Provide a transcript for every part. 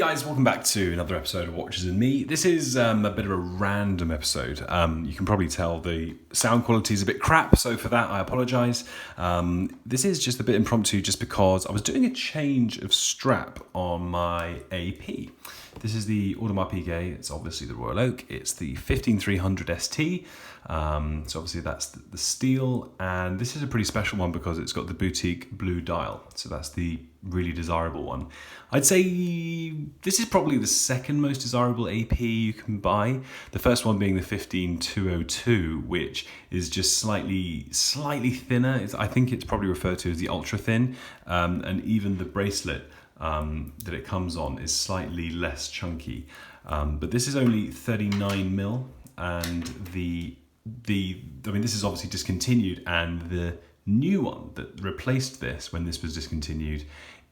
guys, welcome back to another episode of Watches and Me. This is a bit of a random episode. You can probably tell the sound quality is a bit crap, so for that I apologise. This is just a bit impromptu just because I was doing a change of strap on my AP. This is the Audemars Piguet, it's obviously the Royal Oak, it's the 15300 ST, so obviously that's the steel, and this is a pretty special one because it's got the boutique blue dial, so that's the really desirable one. I'd say this is probably the second most desirable AP you can buy. The first one being the 15202, which is just slightly thinner. I think it's probably referred to as the ultra thin, and even the bracelet that it comes on is slightly less chunky. But this is only 39 mil, and this is obviously discontinued, and the new one that replaced this when this was discontinued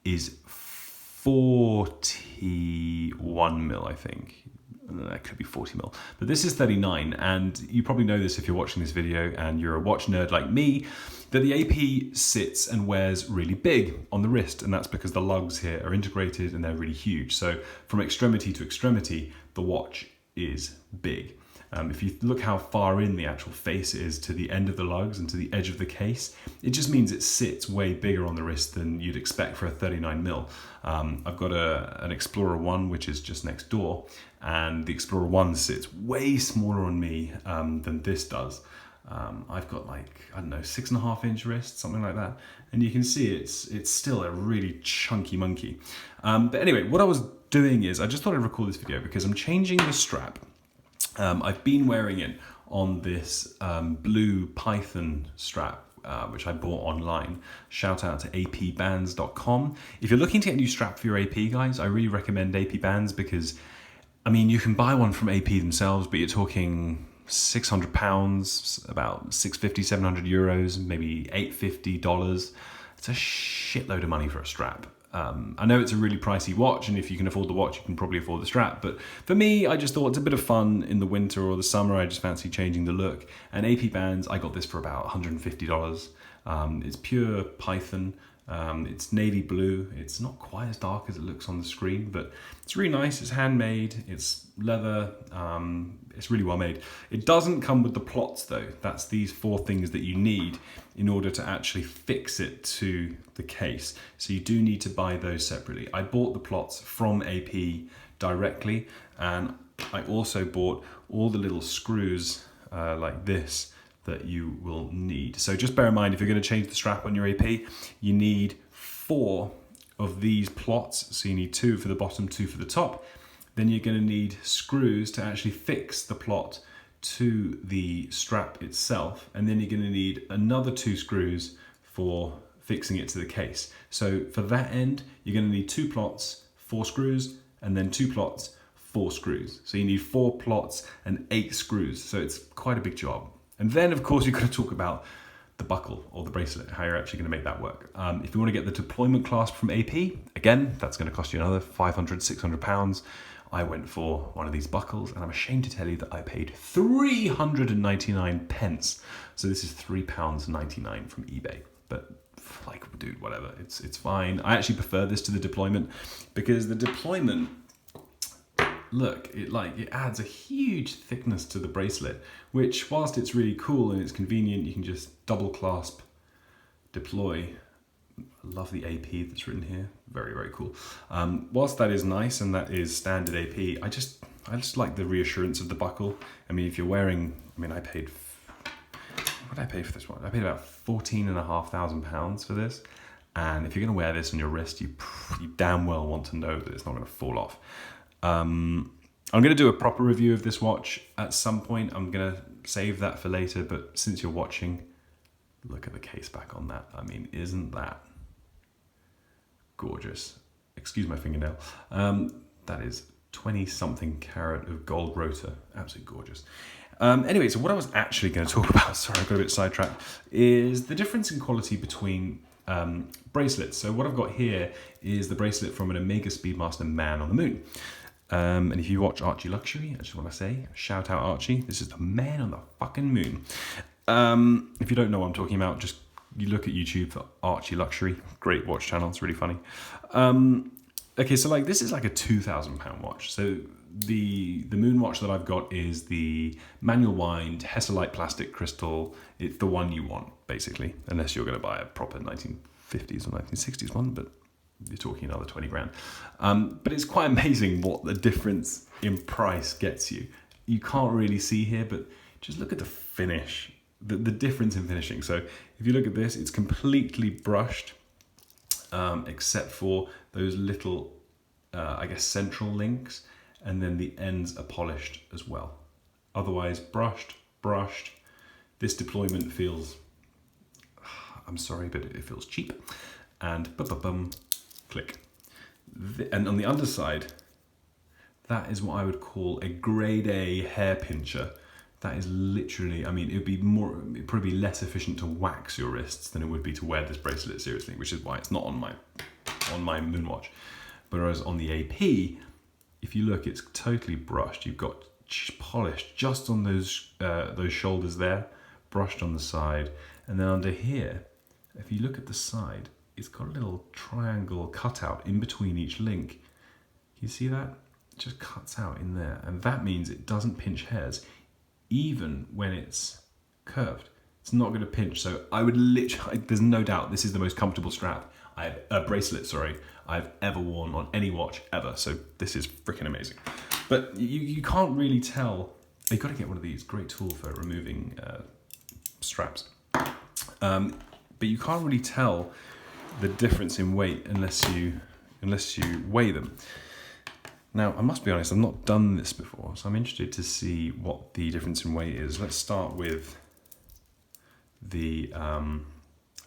is 41 mil, I think. That could be 40 mil, but this is 39, and you probably know this if you're watching this video and you're a watch nerd like me, that the AP sits and wears really big on the wrist, and that's because the lugs here are integrated and they're really huge. So from extremity to extremity, the watch is big. If you look how far in the actual face is to the end of the lugs and to the edge of the case, it just means it sits way bigger on the wrist than you'd expect for a 39 mil. I've got an Explorer 1, which is just next door, and the Explorer 1 sits way smaller on me than this does. I've got 6.5 inch wrist, something like that. And you can see it's still a really chunky monkey. But anyway, what I was doing is I just thought I'd record this video because I'm changing the strap. I've been wearing it on this blue Python strap, which I bought online. Shout out to apbands.com. If you're looking to get a new strap for your AP, guys, I really recommend AP Bands because, you can buy one from AP themselves, but you're talking £600, about 650, 700 euros, maybe $850. It's a shitload of money for a strap. I know it's a really pricey watch, and if you can afford the watch, you can probably afford the strap. But for me, I just thought it's a bit of fun in the winter or the summer. I just fancy changing the look. And AP Bands, I got this for about $150. It's pure Python. It's navy blue. It's not quite as dark as it looks on the screen, but it's really nice. It's handmade. It's leather. It's really well made. It doesn't come with the plots though. That's these 4 things that you need in order to actually fix it to the case. So you do need to buy those separately. I bought the plots from AP directly, and I also bought all the little screws like this that you will need. So just bear in mind, if you're going to change the strap on your AP, you need 4 of these plots. So you need 2 for the bottom, 2 for the top. Then you're going to need screws to actually fix the plot to the strap itself. And then you're going to need another 2 screws for fixing it to the case. So for that end, you're going to need 2 plots, 4 screws, and then 2 plots, 4 screws. So you need 4 plots and 8 screws. So it's quite a big job. And then, of course, you've got to talk about the buckle or the bracelet, how you're actually going to make that work. If you want to get the deployment clasp from AP, again, that's going to cost you another £500, £600. I went for one of these buckles, and I'm ashamed to tell you that I paid 399 pence. So this is £3.99 from eBay. But dude, whatever, it's fine. I actually prefer this to the deployment because the deployment, look, it adds a huge thickness to the bracelet, which whilst it's really cool and it's convenient, you can just double clasp, deploy. I love the AP that's written here, very, very cool. Whilst that is nice and that is standard AP, I just like the reassurance of the buckle. If you're wearing, I paid, what did I pay for this one? I paid about £14,500 for this. And if you're gonna wear this on your wrist, you damn well want to know that it's not gonna fall off. I'm going to do a proper review of this watch at some point. I'm going to save that for later, but since you're watching, look at the case back on that. Isn't that gorgeous? Excuse my fingernail. That is 20-something carat of gold rotor. Absolutely gorgeous. Anyway, so what I was actually going to talk about, sorry, I got a bit sidetracked, is the difference in quality between bracelets. So what I've got here is the bracelet from an Omega Speedmaster Man on the Moon. And if you watch Archie Luxury, I just want to say, shout out Archie. This is the man on the fucking moon. If you don't know what I'm talking about, just you look at YouTube for Archie Luxury. Great watch channel. It's really funny. Okay, so like this is like a £2,000 watch. So the moon watch that I've got is the manual wind Hesalite plastic crystal. It's the one you want, basically, unless you're going to buy a proper 1950s or 1960s one, but you're talking another 20 grand. But it's quite amazing what the difference in price gets you. You can't really see here, but just look at the finish, the difference in finishing. So if you look at this, it's completely brushed, except for those little, I guess, central links, and then the ends are polished as well. Otherwise, brushed. This deployment feels, I'm sorry, but it feels cheap. And click. And on the underside, that is what I would call a grade A hair pincher. That is literally, I mean, it'd probably be less efficient to wax your wrists than it would be to wear this bracelet seriously, which is why it's not on my moon watch. Whereas on the AP, if you look, it's totally brushed. You've got polished just on those shoulders there, brushed on the side, and then under here, if you look at the side, it's got a little triangle cutout in between each link. You see that? It just cuts out in there, and that means it doesn't pinch hairs, even when it's curved. It's not going to pinch. So I would literally, there's no doubt this is the most comfortable bracelet, I've ever worn on any watch ever. So this is freaking amazing. But you can't really tell. You've got to get one of these. Great tool for removing straps. But you can't really tell the difference in weight unless you weigh them. Now, I must be honest, I've not done this before, so I'm interested to see what the difference in weight is. Let's start with the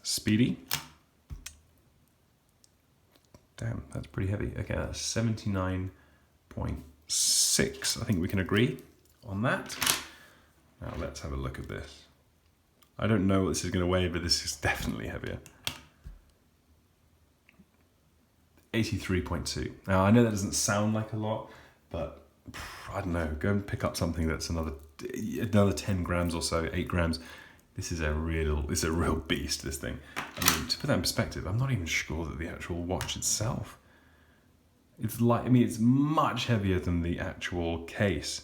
Speedy. Damn, that's pretty heavy. Okay, that's 79.6. I think we can agree on that. Now let's have a look at this. I don't know what this is going to weigh, but this is definitely heavier. 83.2. Now I know that doesn't sound like a lot, but I don't know. Go and pick up something that's another 10 grams or so, 8 grams. This is a real beast, this thing. I mean, to put that in perspective, I'm not even sure that the actual watch itself, it's much heavier than the actual case.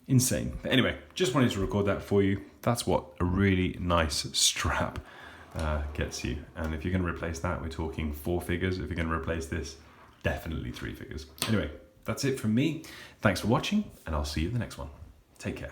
Insane. But anyway, just wanted to record that for you. That's what a really nice strap gets you. And if you're going to replace that, we're talking 4 figures. If you're going to replace this, definitely 3 figures. Anyway, that's it from me. Thanks for watching, and I'll see you in the next one. Take care.